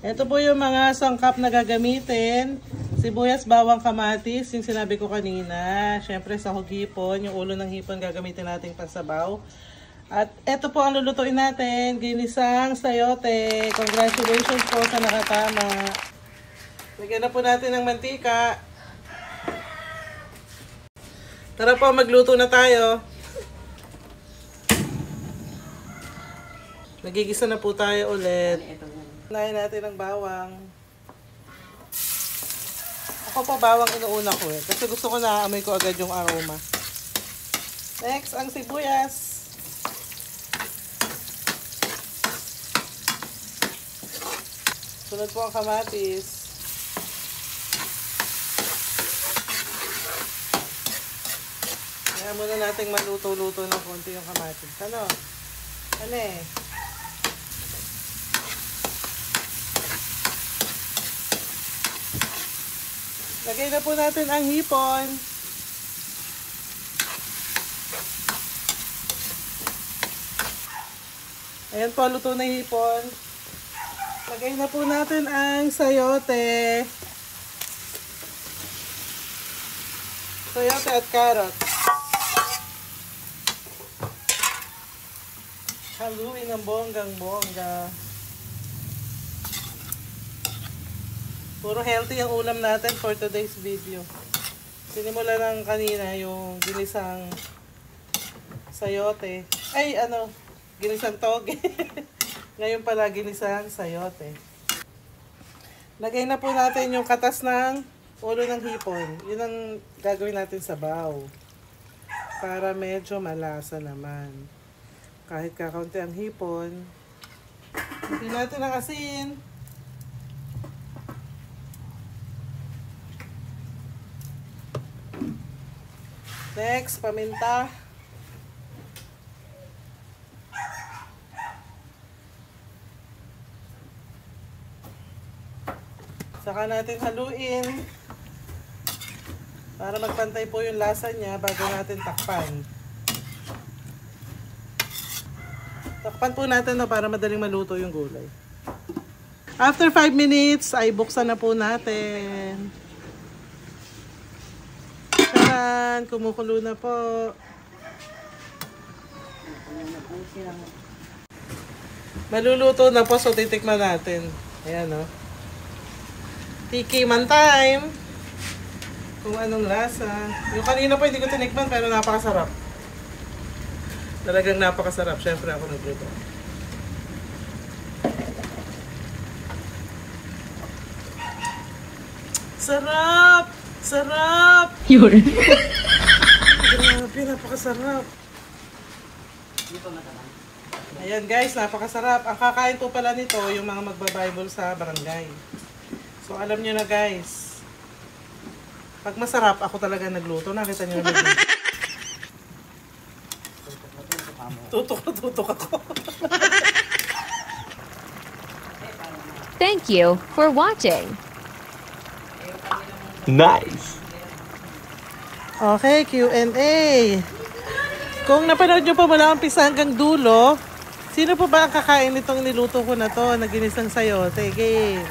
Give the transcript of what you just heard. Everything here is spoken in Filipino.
Ito po yung mga sangkap na gagamitin. Sibuyas, bawang, kamatis, yung sinabi ko kanina. Siyempre, sahog hipon, yung ulo ng hipon gagamitin nating pansabaw. At ito po ang lulutuin natin, ginisang sayote. Congratulations po sa nakatama. Lagyan na po natin ng mantika. Tara po, magluto na tayo. Nagigisa na po tayo ulit. Unahin natin ang bawang. Ako pa bawang inuuna ko eh. Kasi gusto ko na amoy ko agad yung aroma. Next, ang sibuyas. Sunod po ang kamatis. Kaya muna nating maluto-luto ng konti yung kamatis. Ano? Ano eh? Lagay na po natin ang hipon. Ayan po, luto na yung hipon. Lagay na po natin ang sayote. Sayote at carrot. Haluin ang bonggang-bongga. Puro healthy ang ulam natin for today's video. Sinimula lang kanina yung ginisang sayote. Ay, ginisang toge. Ngayon pala ginisang sayote. Lagay na po natin yung katas ng ulo ng hipon. Yun ang gagawin natin sa baw. Para medyo malasa naman. Kahit kakaunti ang hipon. Lagyan natin ang asin. Next, paminta. Saka natin haluin para magpantay po yung lasa niya bago natin takpan. Takpan po natin para madaling maluto yung gulay. After 5 minutes, ay buksan na po natin. Taran! Kumukulo na po. Maluluto na po, so titikman natin. Ayan o. Tikiman time. Kung anong lasa. Yung kanina po hindi ko tinikman pero napakasarap. Talagang napakasarap. Siyempre ako nagluto. Sarap! Sarap! Yun. Grabe, napakasarap. Ayan guys, napakasarap. Ang kakain po pala nito yung mga magbabible sa barangay. So alam nyo na guys, pag masarap, ako talaga nagluto. Nakita nyo na nagluto. Tutok ako. Thank you for watching. Nice! Okay, Q&A. Kung napanood nyo pa mula umpisa hanggang dulo, sino po ba ang kakain nitong niluto ko na to na ginisang sayote? Game.